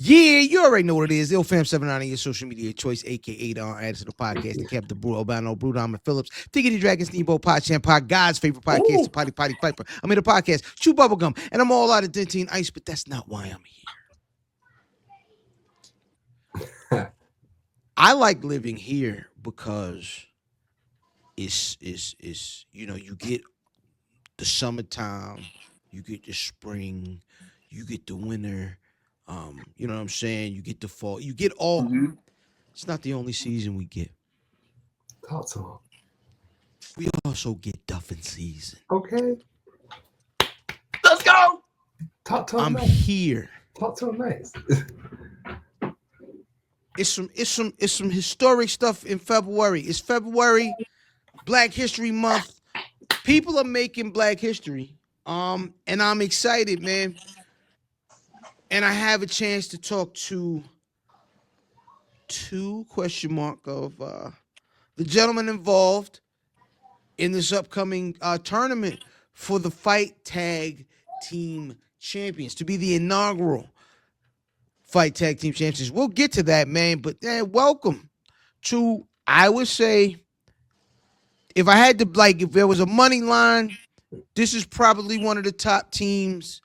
Yeah, you already know what it is. IlFam79 your social media choice, aka Don added to the podcast, the Captain Brew, Albano, Brew Diamond Phillips, Diggity Dragon, Steamboat, Pod Champ, Pod, God's favorite podcast, the Potty Potty Piper. I'm in the podcast, Chew Bubblegum, and I'm all out of Dentine Ice, but that's not why I'm here. I like living here because it's you get the summertime, you get the spring, you get the winter. You know what I'm saying? You get the fall. You get all. Mm-hmm. It's not the only season we get. Talk to him. We also get duffing season. Okay. Let's go. Talk to him. I'm nice. here. Talk to him nice. It's some historic stuff in February. It's February, Black History Month. People are making Black history. And I'm excited, man. And I have a chance to talk to two question mark of the gentleman involved in this upcoming tournament for the Fight Tag Team Champions, to be the inaugural Fight Tag Team Champions. We'll get to that, man. But welcome to, I would say, if I had to, if there was a money line, this is probably one of the top teams.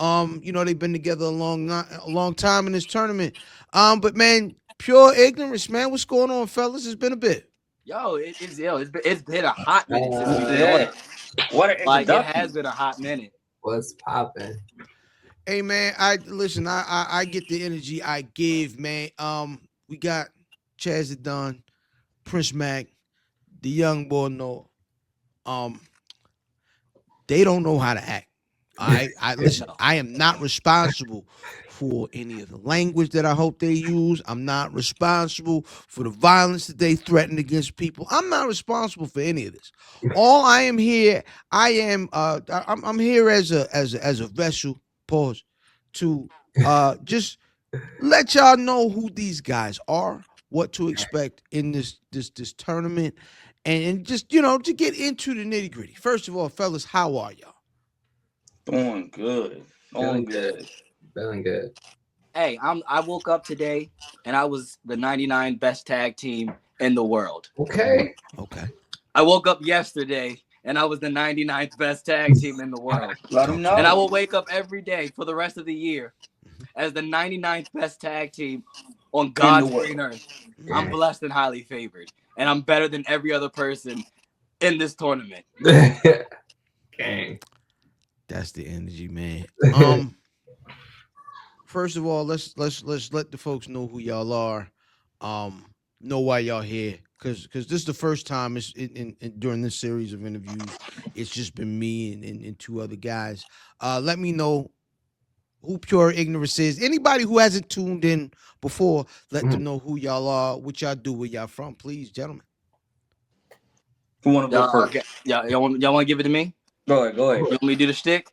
They've been together a long time in this tournament. But man, pure ignorance, man. What's going on, fellas? It's been a bit. It's been a hot minute since we've been on it. What an Like, it introduction. has been a hot minute. What's popping? Hey man, I get the energy I give, man. We got Chaz Evans, Prince Mac, the young boy Noah. They don't know how to act. I listen. I am not responsible for any of the language that I hope they use. I'm not responsible for the violence that they threaten against people. I'm not responsible for any of this. All I am here, I'm here as a vessel. Pause to just let y'all know who these guys are, what to expect in this tournament, and just to get into the nitty gritty. First of all, fellas, how are y'all? Doing good. Feeling good. Feeling good. Hey, I woke up today and I was the 99 best tag team in the world. Okay. I woke up yesterday and I was the 99th best tag team in the world. Let them know. And I will wake up every day for the rest of the year as the 99th best tag team on God's green earth. I'm blessed and highly favored. And I'm better than every other person in this tournament. Gang. That's the energy, man. First of all, let's let the folks know who y'all are. Know why y'all here. Because this is the first time during this series of interviews, it's just been me and two other guys. Let me know who Pure Ignorance is. Anybody who hasn't tuned in before, let them know who y'all are, what y'all do, where y'all from, please, gentlemen. Who want to go first? Okay. Y'all want to give it to me? Go ahead. You want me to do the shtick?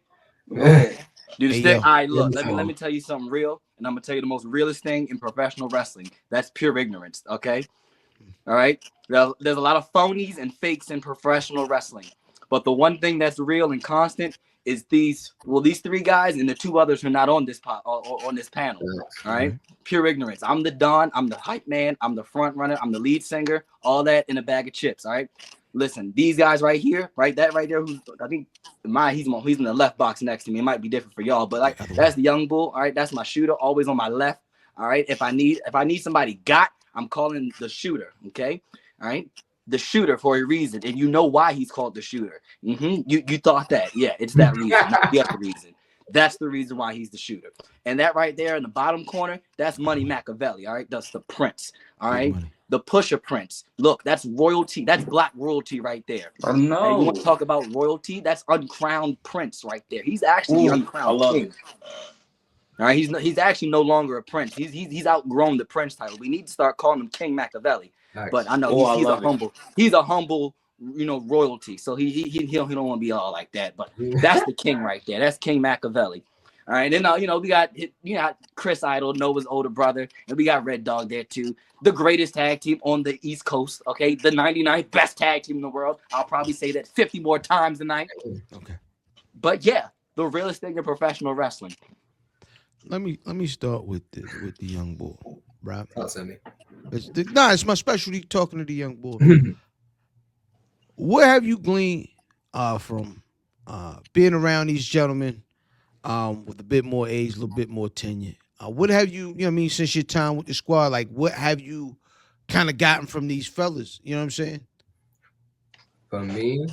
Go ahead. Do the Hey, stick? yo. All right, look, let me tell you something real, and I'm going to tell you the most realest thing in professional wrestling. That's pure ignorance, okay? All right? There's a lot of phonies and fakes in professional wrestling, but the one thing that's real and constant is these three guys and the two others who are not on this on this panel, all right? Pure ignorance. I'm the Don, I'm the hype man, I'm the front runner, I'm the lead singer, all that in a bag of chips, all right? Listen, these guys right here, right, that right there, who's I think he's in the left box next to me. It might be different for y'all, but that's the young bull. All right, that's my shooter, always on my left. All right, if I need somebody I'm calling the shooter. Okay, all right, the shooter for a reason, and you know why he's called the shooter. You thought that? Yeah, it's that reason, not the other reason. That's the reason why he's the shooter. And that right there in the bottom corner, that's Money Makaveli. All right, that's the Prince. All right. The Pusher Prince. Look, that's royalty. That's black royalty right there. Oh, no. And you want to talk about royalty? That's uncrowned prince right there. He's actually the uncrowned king. All right, he's actually no longer a prince. He's outgrown the prince title. We need to start calling him King Makaveli. Nice. But I know he's a humble, royalty. So he don't want to be all like that. But that's the king right there. That's King Makaveli. All right, then we got Chris Idol, Noah's older brother, and we got Red Dog there too. The greatest tag team on the East Coast, okay? The 99th best tag team in the world. I'll probably say that 50 more times tonight. Okay. But yeah, the realest thing in professional wrestling. let me start with the young bull, right? Talk to me. It's my specialty talking to the young bull. What have you gleaned from being around these gentlemen with a bit more age, a little bit more tenure? What have you know what I mean, since your time with the squad, like what have you kind of gotten from these fellas? You know what I'm saying? For me,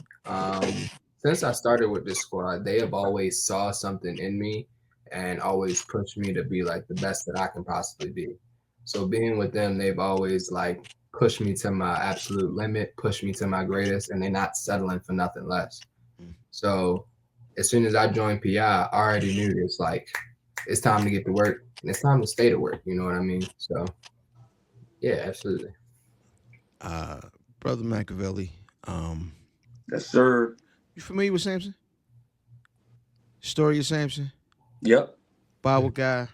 since I started with this squad, they have always saw something in me and always pushed me to be like the best that I can possibly be. So being with them, they've always like pushed me to my absolute limit, pushed me to my greatest, and they're not settling for nothing less. So as soon as I joined PI, I already knew it's like it's time to get to work and it's time to stay to work. You know what I mean? So yeah, absolutely. Brother Makaveli, Yes, sir. you familiar with Samson? Story of Samson? Yep. Bible guy,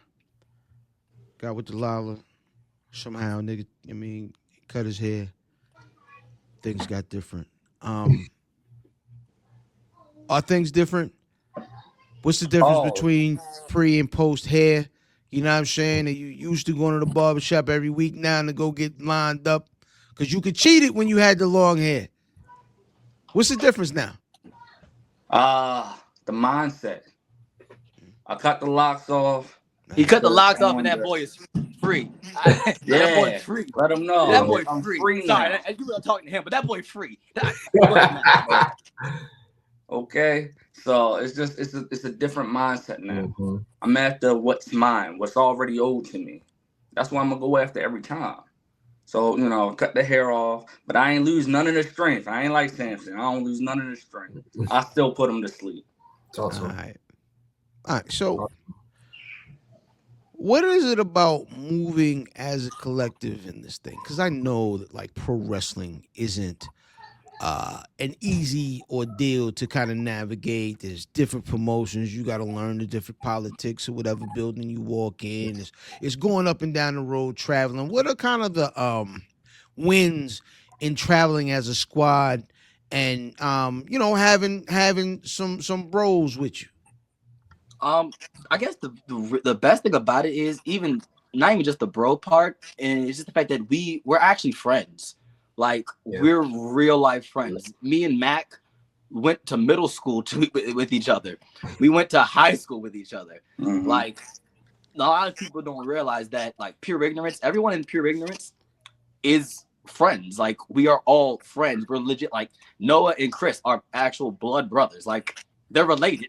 got with Delilah. Somehow, nigga, I mean, cut his hair. Things got different. Are things different? What's the difference Oh, between pre and post hair? You know what I'm saying? That you used to go to the barber shop every week now to go get lined up because you could cheat it when you had the long hair. What's the difference now? the mindset. I cut the locks off. He cut the because locks I off, and that wanted boy is free. Yeah. That boy free. Let them know. That boy I'm free. free Sorry, now. you were talking to him, but that boy free. Okay. So it's just it's a different mindset now. Mhm. I'm after what's mine, what's already owed to me. That's what I'm gonna go after every time. So, cut the hair off, but I ain't lose none of the strength. I ain't like Samson. I don't lose none of the strength. I still put him to sleep. Talk to All him. right. All right. So, what is it about moving as a collective in this thing? Because I know that like pro wrestling isn't an easy ordeal to kind of navigate. There's different promotions. You got to learn the different politics of whatever building you walk in. It's going up and down the road, traveling. What are kind of the wins in traveling as a squad and having some bros with you? I guess the best thing about it is even not even just the bro part, and it's just the fact that we're actually friends. Like we're real life friends. Me and Mac went to middle school with each other. We went to high school with each other. Mhm. Like a lot of people don't realize that like pure ignorance. Everyone in pure ignorance is friends. Like we are all friends. We're legit. Like Noah and Chris are actual blood brothers. Like they're related.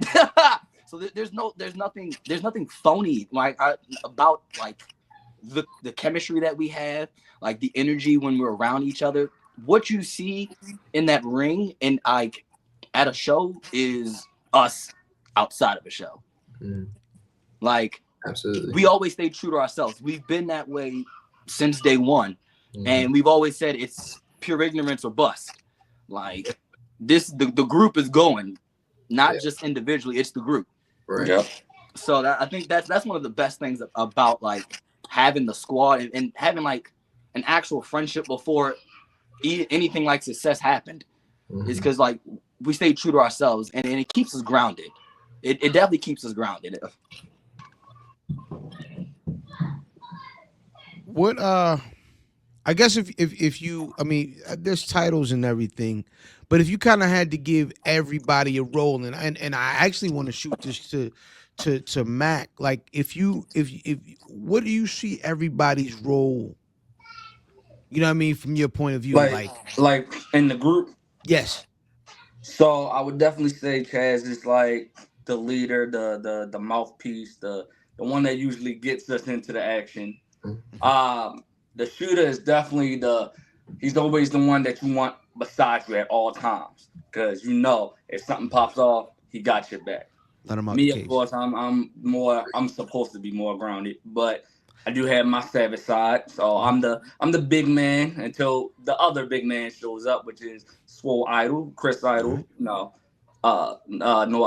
So there's nothing phony like about like the chemistry that we have, like the energy when we're around each other. What you see in that ring and like at a show is us outside of a show. Like Absolutely. we always stay true to ourselves. We've been that way since day one, and we've always said it's pure ignorance or bust. Like the group is going, not just individually. It's the group. Right. Yep. So I think that's one of the best things about like having the squad and having like an actual friendship before anything like success happened. Is because like we stay true to ourselves and it keeps us grounded. It definitely keeps us grounded. What I guess if you, I mean, there's titles and everything, but if you kind of had to give everybody a role, and I actually want to shoot this to Mac, like if what do you see everybody's role? You know what I mean, from your point of view, like in the group. Yes. So I would definitely say Chaz is like the leader, the mouthpiece, the one that usually gets us into the action. The shooter is definitely he's always the one that you want beside you at all times because if something pops off, he got your back. Let him out Me, the of case. course, I'm supposed to be more grounded, but I do have my savage side. So I'm the big man until the other big man shows up, which is Swole Idol, Chris Idol, Noah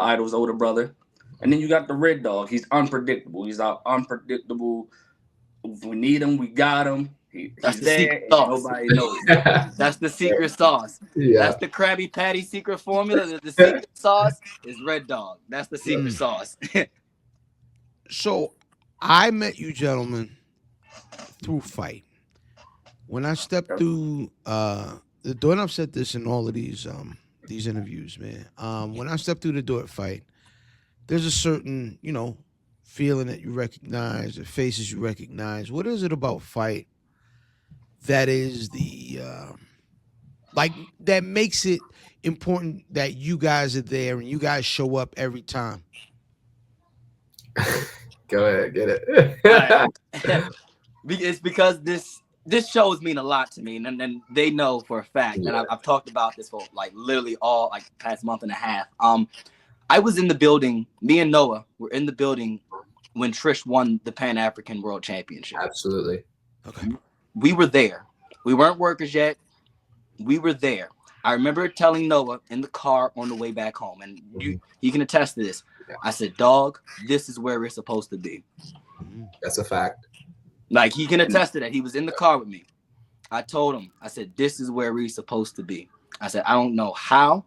Idol's older brother. And then you got the Red Dog. He's unpredictable. He's unpredictable. If we need him, we got him. That's He's the there. secret And sauce. nobody knows. That's the secret sauce. Yeah. That's the Krabby Patty secret formula. The secret sauce is Red Dog. That's the secret sauce. So I met you gentlemen through fight. When I stepped through the door, and I've said this in all of these interviews, man. When I stepped through the door at fight, there's a certain, feeling that you recognize, the faces you recognize. What is it about fight that is that makes it important that you guys are there and you guys show up every time? Go ahead, get it. It's because this shows mean a lot to me, and they know for a fact. And I've talked about this for like literally all like past month and a half. I was in the building. Me and Noah were in the building when Trish won the Pan African World Championship. Absolutely. Okay. We were there. We weren't workers yet. We were there. I remember telling Noah in the car on the way back home, and he can attest to this. I said, "Dog, this is where we're supposed to be." That's a fact. Like, he can attest to that. He was in the car with me. I told him, I said, "This is where we're supposed to be." I said, "I don't know how,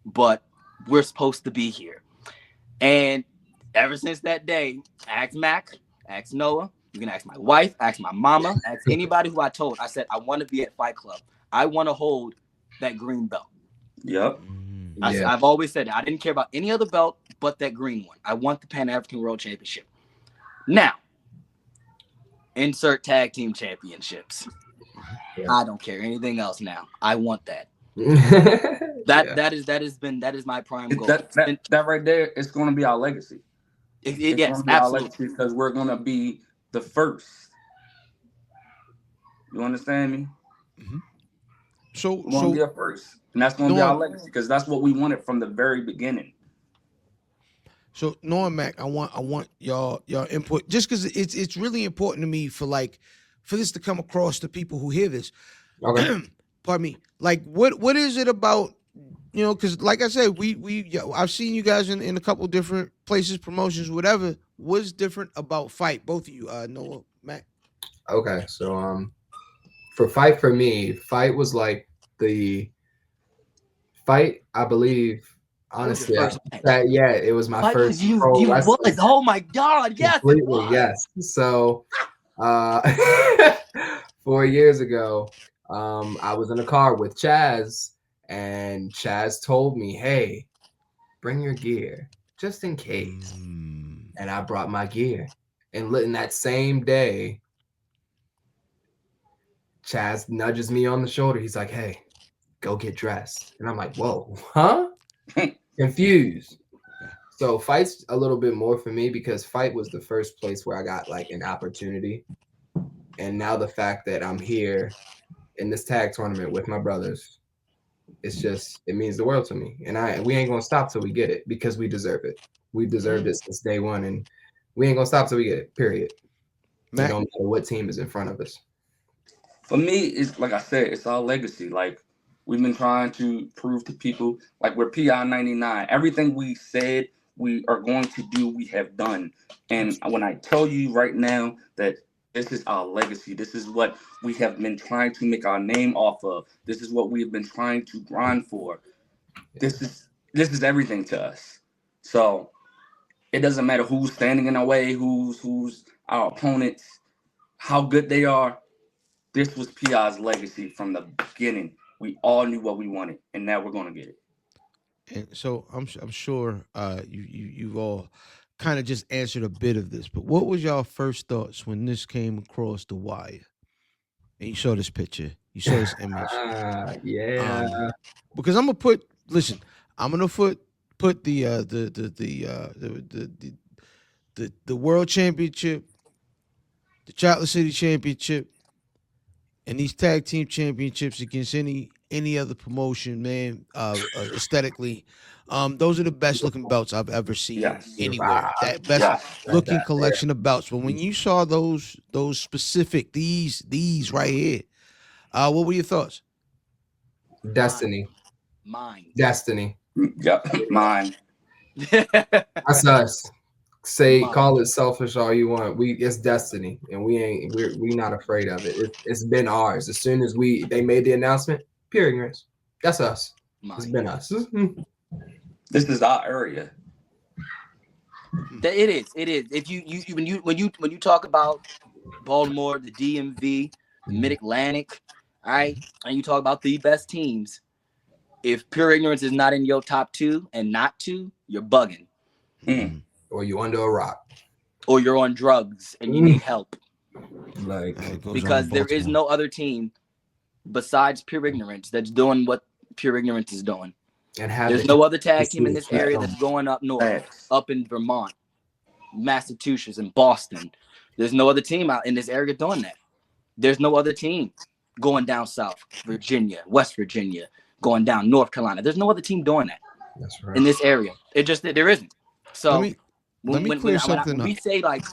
but we're supposed to be here." And ever since that day, ask Mac, ask Noah, you can ask my wife, ask my mama, ask anybody who I told. I said, I want to be at Fight Club. I want to hold that green belt. Yep. I've always said that. I didn't care about any other belt but that green one. I want the Pan African World Championship. Now, insert tag team championships. I don't care anything else now. I want that. That is my prime goal. That right there is going to be our legacy. Yes, absolutely. Because we're going to be the first. You understand me? Mm-hmm. So we're going to be our first, and that's going to be our legacy because that's what we wanted from the very beginning. So Noah, Mac, I want y'all input just because it's really important to me for this to come across to people who hear this. Okay. Pardon me. Like what is it about? Because like I said, I've seen you guys in a couple different places, promotions, whatever. What's different about fight? Both of you, Noah, Mac. Okay, so for fight, for me, fight was like the fight. I believe, honestly, it was my first. Oh my God! Yes, completely, yes. So, 4 years ago, I was in a car with Chaz. And Chaz told me, "Hey, bring your gear just in case." And I brought my gear. And in that same day, Chaz nudges me on the shoulder. He's like, "Hey, go get dressed." And I'm like, "Whoa, huh?" Confused. So fight's a little bit more for me because fight was the first place where I got like an opportunity. And now the fact that I'm here in this tag tournament with my brothers, it means the world to me. And we ain't gonna stop till we get it because we deserve it. We deserved it since day one, and we ain't gonna stop till we get it, period. It don't matter what team is in front of us. For me, it's like I said, it's our legacy. Like, we've been trying to prove to people, like, we're PI 99. Everything we said we are going to do, we have done. And when I tell you right now that this is our legacy, this is what we have been trying to make our name off of, this is what we have been trying to grind for. This is everything to us. So it doesn't matter who's standing in our way, who's our opponents, how good they are. This was PI's legacy from the beginning. We all knew what we wanted, and now we're gonna get it. And so I'm sure you've all kind of just answered a bit of this, but what was y'all first thoughts when this came across the wire and you saw this picture, you saw this image? Because I'm gonna put the world championship, the Chocolate City championship, and these tag team championships against any other promotion, man. Aesthetically, those are the best looking belts I've ever seen anywhere. Wow. That best looking collection of belts. But when you saw those specific these right here, what were your thoughts? Destiny. Mine. Destiny. Yep, mine. That's us. Call it selfish all you want. It's destiny, and we're not afraid of it. It's been ours. As soon as they made the announcement, pure ignorance. That's us. It's been us. This is our area. It is. It is. If when you talk about Baltimore, the DMV, the Mid Atlantic, all right, and you talk about the best teams, if Pure Ignorance is not in your top 2 and not 2, you're bugging, Or you under a rock, or you're on drugs and you need help. like Because there is no other team besides Pure Ignorance that's doing what Pure Ignorance is doing. And there's no other tag team in this area that's going up north, up in Vermont, Massachusetts, and Boston. There's no other team out in this area doing that. There's no other team going down south, Virginia, West Virginia, going down North Carolina. There's no other team doing that. That's right. In this area. It just there isn't. So let me clear something up. We say like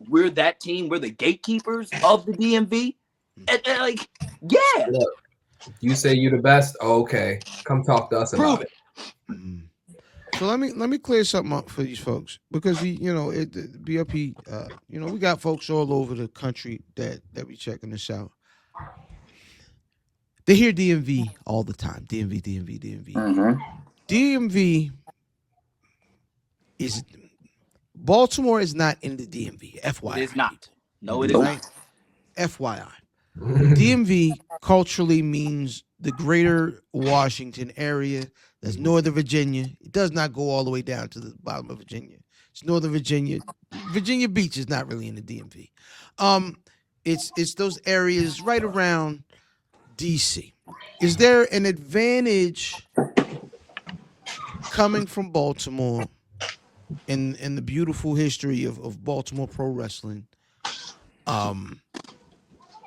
we're that team, we're the gatekeepers of the DMV. And like, yeah. Look, you say you the best. Okay, come talk to us about it. So let me clear something up for these folks, because the BRP, we got folks all over the country that be checking this out. They hear DMV all the time. DMV. DMV is Baltimore is not in the DMV. FYI, it is not. No, it is not. FYI. DMV culturally means the greater Washington area. That's Northern Virginia. It does not go all the way down to the bottom of Virginia. It's Northern Virginia. Virginia Beach is not really in the DMV. It's those areas right around DC. Is there an advantage coming from Baltimore in the beautiful history of Baltimore pro wrestling?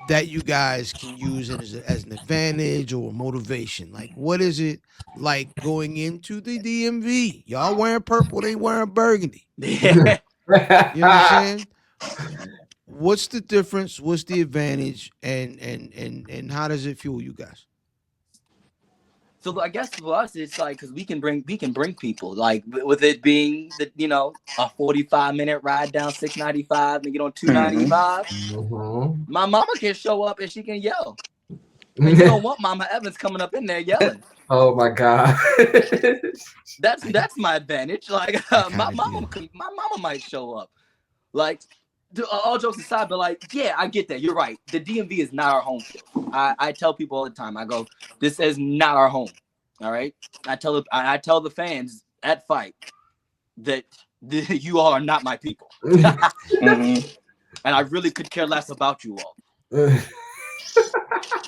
That you guys can use it as an advantage or motivation? Like, what is it like going into the DMV? Y'all wearing purple, they wearing burgundy. You know what I'm saying? What's the difference? What's the advantage? And how does it fuel you guys? So I guess for us, it's like, because we can bring people, like with it being a 45-minute ride down 695 and get on 295. My mama can show up and she can yell. And you don't want Mama Evans coming up in there yelling. Oh my God. That's my advantage. Like my mama might show up. Like, all jokes aside, but like, yeah, I get that. You're right. The DMV is not our home field. I tell people all the time. I go, this is not our home. All right. I tell the fans at Fight that you all are not my people. And I really could care less about you all.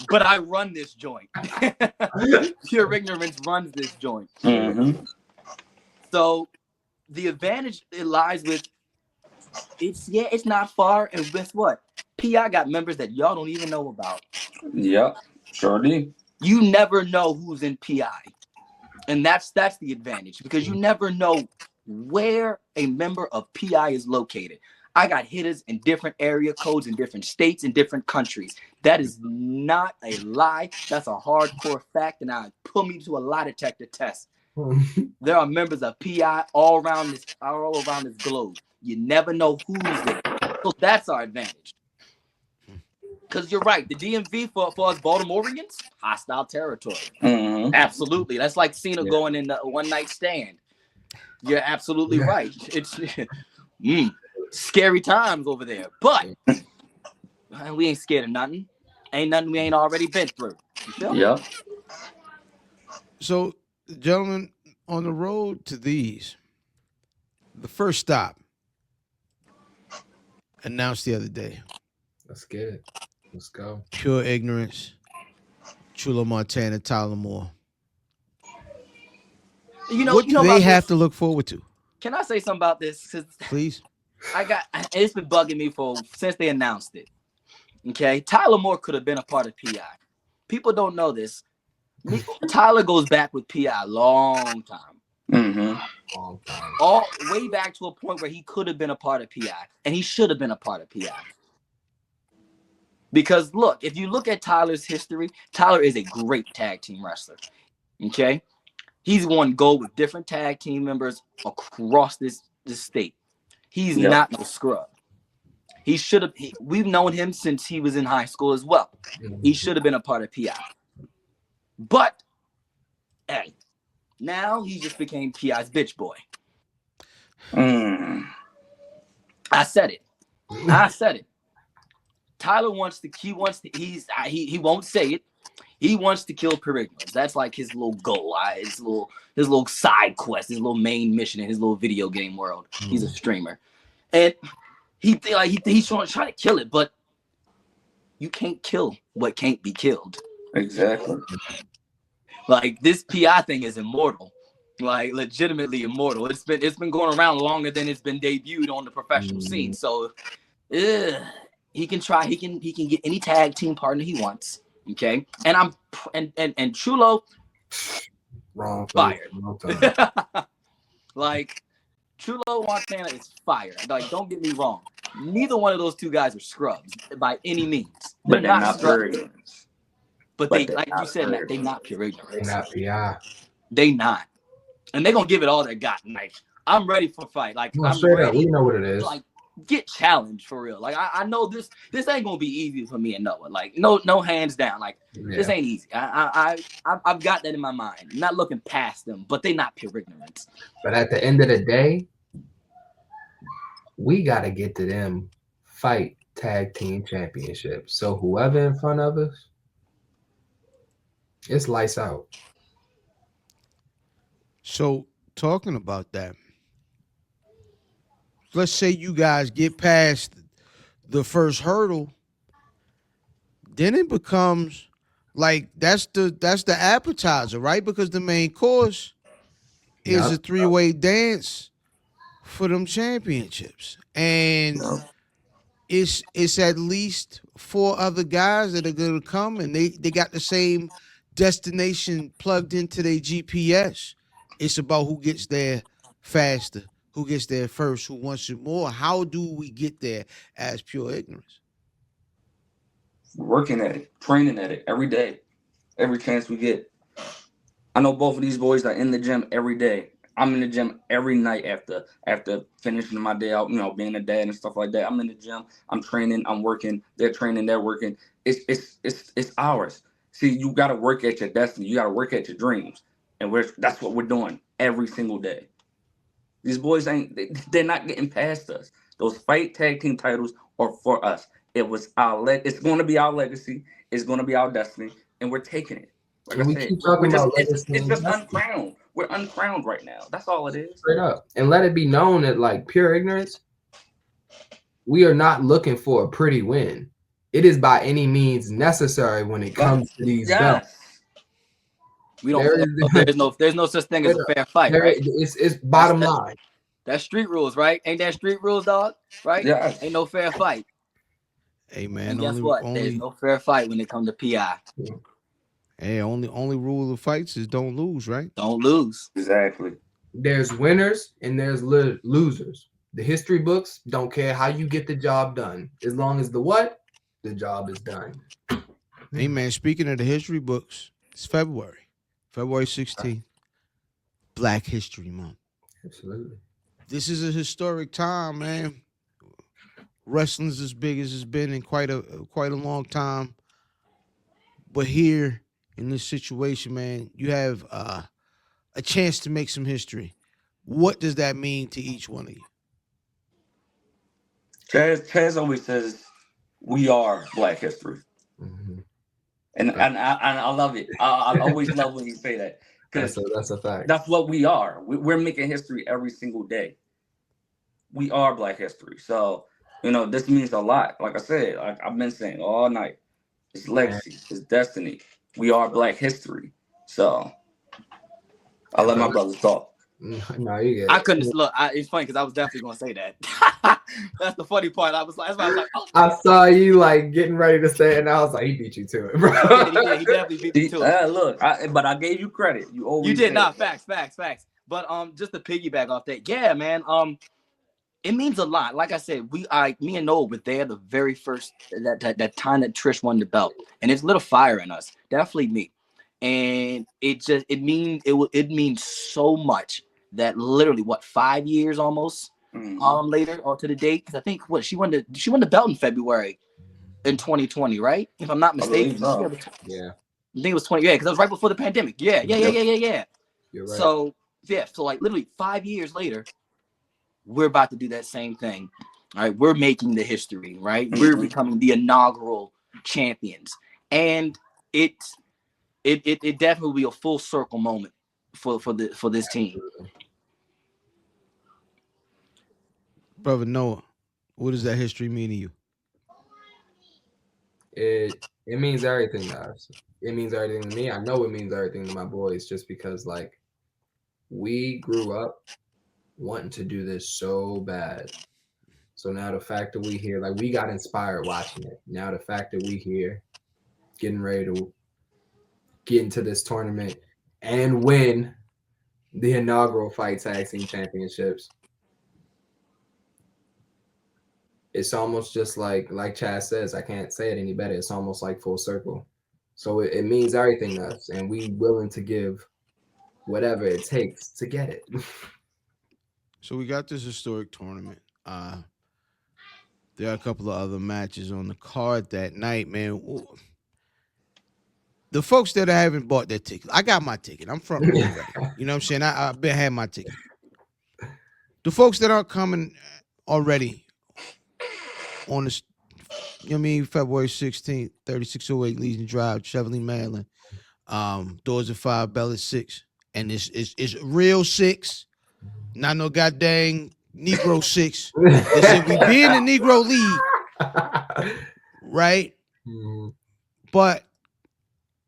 But I run this joint. Pure Ignorance runs this joint. So the advantage, it lies with, it's not far, and guess what? PI got members that y'all don't even know about. Yep, sure do. You never know who's in PI, and that's the advantage, because you never know where a member of PI is located. I got hitters in different area codes in different states and different countries. That is not a lie. That's a hardcore fact, and I put me to a lie detector test. There are members of PI all around this globe. You never know who's there. So that's our advantage. Because you're right. The DMV for us Baltimoreans, hostile territory. Absolutely. That's like Cena going in the one night stand. You're absolutely right. It's scary times over there. But we ain't scared of nothing. Ain't nothing we ain't already been through. You feel me? Yeah. So, gentlemen, on the road to these, the first stop announced the other day. Let's get it. Let's go. Pure Ignorance, Chulo Montana, Tyler Moore. What do they have to look forward to? Can I say something about this? Please. It's been bugging me since they announced it. Okay, Tyler Moore could have been a part of PI. People don't know this. Tyler goes back with PI a long time. All way back to a point where he could have been a part of PI, and he should have been a part of PI. Because look, if you look at Tyler's history, Tyler is a great tag team wrestler. Okay, he's won gold with different tag team members across this state. He's not no scrub. He should have. We've known him since he was in high school as well. He should have been a part of PI. But hey, now he just became PI's bitch boy. I said it. Tyler wants to. He won't say it. He wants to kill Curriculars. That's like his little goal. His little side quest. His little main mission in his little video game world. He's a streamer, and he's trying to kill it, but you can't kill what can't be killed. Exactly. Like this PI thing is immortal. Like legitimately immortal. It's been going around longer than it's been debuted on the professional scene. So he can try. He can get any tag team partner he wants. Okay, and Chulo Wrong. fired. Like Chulo Montana is fired. Like don't get me wrong. Neither one of those two guys are scrubs by any means. But they're not scrubs. pure. But they, like you said, Matt, they not pure ignorance. They not PI. They not. And they're gonna give it all they got. Like, I'm ready for fight. Like I'm straight ready. up, we know what it is. Like, get challenged for real. Like I know this ain't gonna be easy for me and Noah. Like, no hands down. Like, this ain't easy. I've got that in my mind. I'm not looking past them, but they not pure ignorance. But at the end of the day, we gotta get to them fight tag team championship. So whoever in front of us, it's lights out. So talking about that, let's say you guys get past the first hurdle, then it becomes like that's the appetizer, right? Because the main course is a three-way dance for them championships, and it's at least 4 other guys that are gonna come, and they got the same destination plugged into their GPS. It's about who gets there faster, who gets there first, who wants it more. How do we get there as pure ignorance? Working at it, training at it every day, every chance we get. I know both of these boys are in the gym every day. I'm in the gym every night after finishing my day out, being a dad and stuff like that. I'm in the gym, I'm training, I'm working, they're training, they're working. It's ours. See, you gotta work at your destiny, you gotta work at your dreams. And that's what we're doing every single day. These boys they're not getting past us. Those fight tag team titles are for us. It's going to be our legacy. It's going to be our destiny, and we're taking it. Like I said, it's just uncrowned. We're uncrowned right now. That's all it is. Straight up. And let it be known that, like, pure ignorance, we are not looking for a pretty win. It is by any means necessary when it comes to these belts. We don't. There's no such thing as a fair fight. Right? It's bottom line. That's street rules, right? Ain't that street rules, dog? Right? Yeah. Ain't no fair fight. Hey man, and guess what? There's no fair fight when it comes to PI. Hey, only rule of fights is don't lose, right? Don't lose. Exactly. There's winners and there's losers. The history books don't care how you get the job done, as long as the job is done. Hey man, speaking of the history books, it's February 16th, Black History Month. Absolutely. This is a historic time, man. Wrestling's as big as it's been in quite a long time. But here in this situation, man, you have a chance to make some history. What does that mean to each one of you? Chaz always says we are Black history. Mm-hmm. And I love it. I always love when you say that. That's a fact. That's what we are. We're making history every single day. We are Black history. So, this means a lot. Like I said, I've been saying all night. It's legacy. It's destiny. We are Black history. So, I let my brothers talk. No, you get it. I couldn't look. It's funny because I was definitely gonna say that. That's the funny part. That's why I was like, oh. I saw you like getting ready to say it, and I was like, he beat you to it, bro. He definitely beat me to it. Look, but I gave you credit. You did not. Facts. But just to piggyback off that, yeah, man. It means a lot. Like I said, me and Noah were there the very first that time that Trish won the belt, and it's lit a fire in us. Definitely me, and it means so much that literally 5 years almost later or to the date, because I think she won the belt in February in 2020, right? If I'm not mistaken. Yeah. I think it was 20. Yeah, because it was right before the pandemic. Yeah. You're right. So like literally 5 years later, we're about to do that same thing. All right, we're making the history, right? We're becoming the inaugural champions, and it definitely will be a full circle moment for this team. Brother Noah, what does that history mean to you? It means everything to us. It means everything to me. I know it means everything to my boys, just because like we grew up wanting to do this so bad. So now the fact that we here, like we got inspired watching it. Now the fact that we here, getting ready to get into this tournament and win the inaugural Fight Tag Team Championships. It's almost just like Chaz says, I can't say it any better. It's almost like full circle. So it means everything to us, and we willing to give whatever it takes to get it. So we got this historic tournament. There are a couple of other matches on the card that night, man. The folks that haven't bought their ticket, I got my ticket. I'm front row already. You know what I'm saying? I've been had my ticket. The folks that aren't coming already on this, you know what I mean, February 16th, 3608 Legion Drive, Cheverly, Maryland. Doors at 5, bell at 6. And it's real 6, not no goddamn Negro 6. They said we be in the Negro League, right? But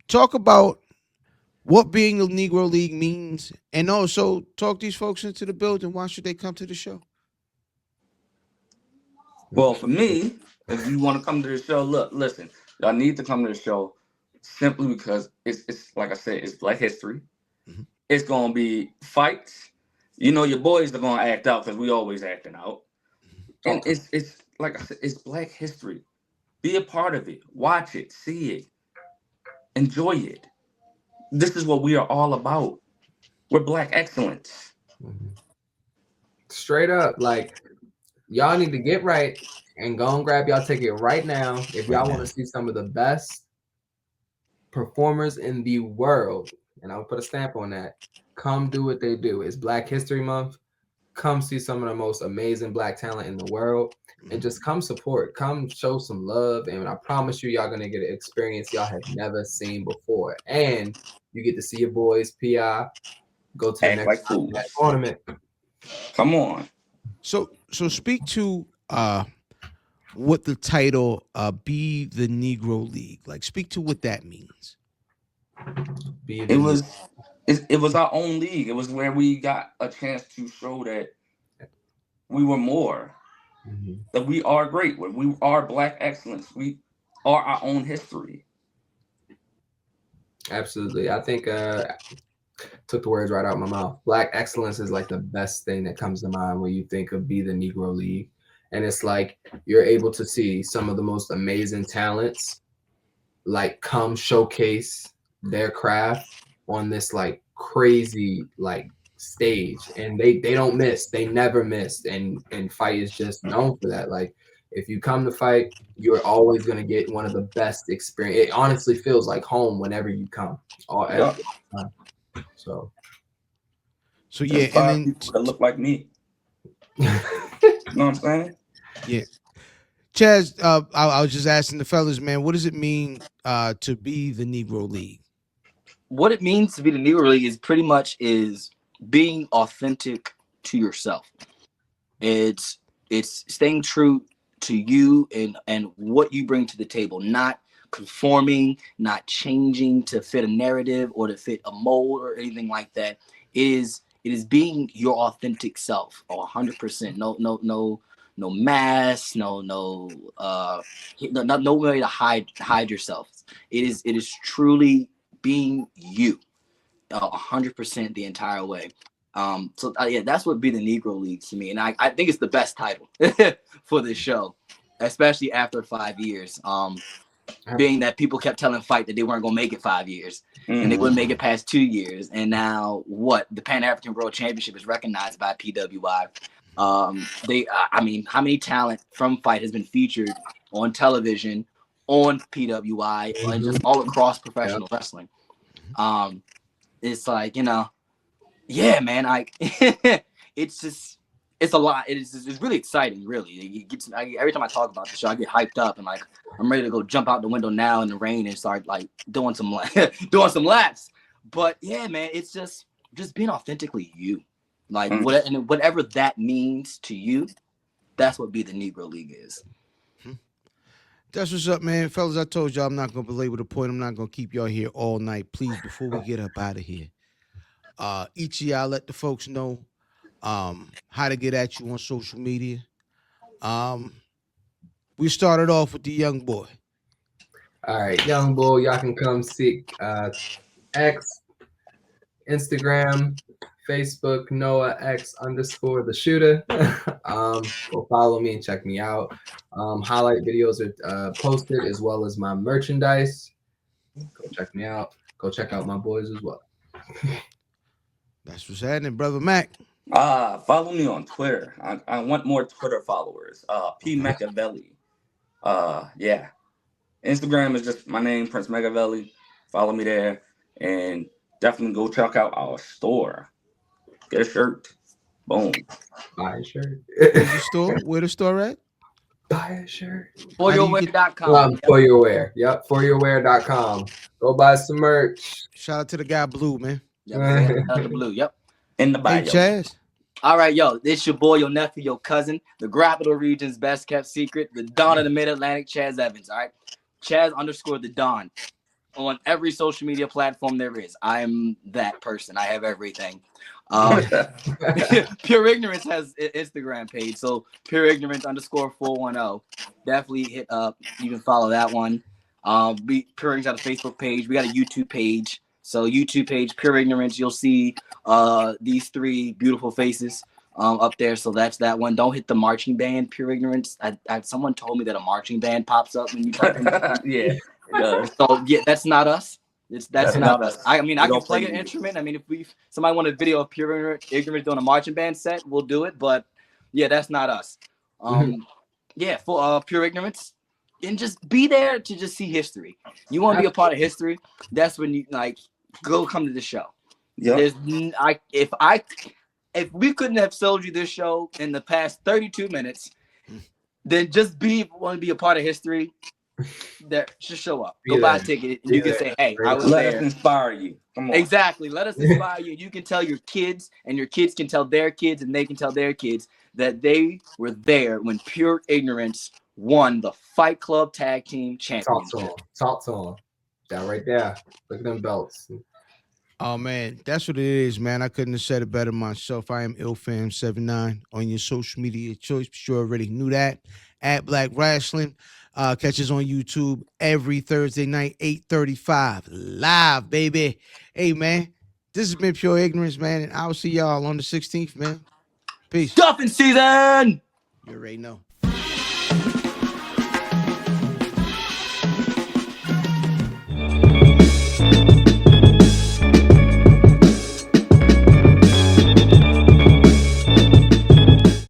talk about what being the Negro League means, and also talk these folks into the building. Why should they come to the show? Well, for me, if you want to come to the show, listen, y'all need to come to the show simply because it's like I said, it's Black history. Mhm. It's gonna be fights. You know, your boys are gonna act out because we always acting out. And it's like I said, it's Black history. Be a part of it. Watch it, see it, enjoy it. This is what we are all about. We're Black excellence. Straight up, like y'all need to get right and go and grab y'all ticket right now if y'all want to see some of the best performers in the world. And I'll put a stamp on that. Come do what they do. It's Black History Month. Come see some of the most amazing Black talent in the world, and just come support. Come show some love, and I promise you, y'all gonna get an experience y'all have never seen before. And you get to see your boys, PI, go to the Act next like fools. tournament. Come on. So speak to what the title Be the Negro League. Like, speak to what that means. It was our own league. It was where we got a chance to show that we were more, that we are great. We are Black excellence. We are our own history. Absolutely. I think took the words right out of my mouth. Black excellence is like the best thing that comes to mind when you think of Be the Negro League. And it's like you're able to see some of the most amazing talents like come showcase their craft on this like crazy like stage, and they don't miss. They never miss, and Fight is just known for that. Like if you come to Fight, you're always going to get one of the best experience. It honestly feels like home whenever you come. Every time. So yeah, and then people that look like me. You know what I'm saying? Yeah. Chaz, I was just asking the fellas, man, what does it mean to be the Negro League? What it means to be the Negro League is pretty much is being authentic to yourself. It's staying true to you and what you bring to the table, not conforming, not changing to fit a narrative or to fit a mold or anything like that. It is being your authentic self, 100%. No mask, no way to hide yourself. It is truly being you, 100% the entire way. Yeah, that's what Be the Negro League to me, and I think it's the best title for this show, especially after 5 years. Being that people kept telling Fight that they weren't gonna make it 5 years, and they wouldn't make it past 2 years, and now the Pan African World Championship is recognized by PWI. I mean, how many talent from Fight has been featured on television, on PWI, and just all across professional wrestling? It's like, yeah, man, it's just it's a lot. It's really exciting, really. It gets, every time I talk about the show, I get hyped up and like I'm ready to go jump out the window now in the rain and start like doing some laps. But yeah, man, it's just being authentically you. Like whatever that means to you, that's what Be the Negro League is. That's what's up, man. Fellas, I told y'all I'm not going to belabor the point. I'm not going to keep y'all here all night. Please, before we get up out of here, each of y'all let the folks know how to get at you on social media. We started off with the young boy. All right, young boy, y'all can come see X, Instagram, Facebook, Noah X _ the shooter. Go follow me and check me out. Highlight videos are posted as well as my merchandise. Go check me out. Go check out my boys as well. That's what's happening, Brother Mac. Follow me on Twitter. I want more Twitter followers. P Makaveli. Yeah. Instagram is just my name, Prince Makaveli. Follow me there, and definitely go check out our store. Get a shirt. Boom. Buy a shirt. Where's the store? Where the store at? Buy a shirt. ForYourWear.com. For Your Wear. Yep, ForYourWear.com. Go buy some merch. Shout out to the guy Blue, man. Yep, the blue. Yep. In the bio. Hey, Chaz. All right, yo, it's your boy, your nephew, your cousin, the Capital Region's best kept secret, the Don of the Mid-Atlantic, Chaz Evans. All right, Chaz _ the Don on every social media platform there is. I am that person. I have everything. Pure Ignorance has an Instagram page, so Pure Ignorance _410. Definitely hit up. You can follow that one. Pure Ignorance got a Facebook page. We got a YouTube page. So YouTube page, Pure Ignorance. You'll see these three beautiful faces up there. So that's that one. Don't hit the marching band, Pure Ignorance. Someone told me that a marching band pops up when you type in. Yeah. So yeah, that's not us. That's not us. I mean, I can don't play play an instrument. I mean, if somebody want a video of Pure Ignorance doing a marching band set, we'll do it. But yeah, that's not us. Yeah, for Pure Ignorance, and just be there to just see history. You want to be a part of history? That's when you like come to the show. Yeah. If we couldn't have sold you this show in the past 32 minutes, then just want to be a part of history. That just show up. Go buy a ticket and you can say, hey, I was Let there. us inspire you. Come on. Exactly. Let us inspire you. You can tell your kids, and your kids can tell their kids, and they can tell their kids that they were there when Pure Ignorance won the Fight Club Tag Team Championship. Talk to him. That right there. Look at them belts. Oh, man, that's what it is, man. I couldn't have said it better myself. I am IlFam79 on your social media choice. Sure already knew that. At Black Rasslin. Catch us on YouTube every Thursday night, 8:35. Live, baby. Hey, man, this has been Pure Ignorance, man. And I'll see y'all on the 16th, man. Peace. Stuffing season! You already know.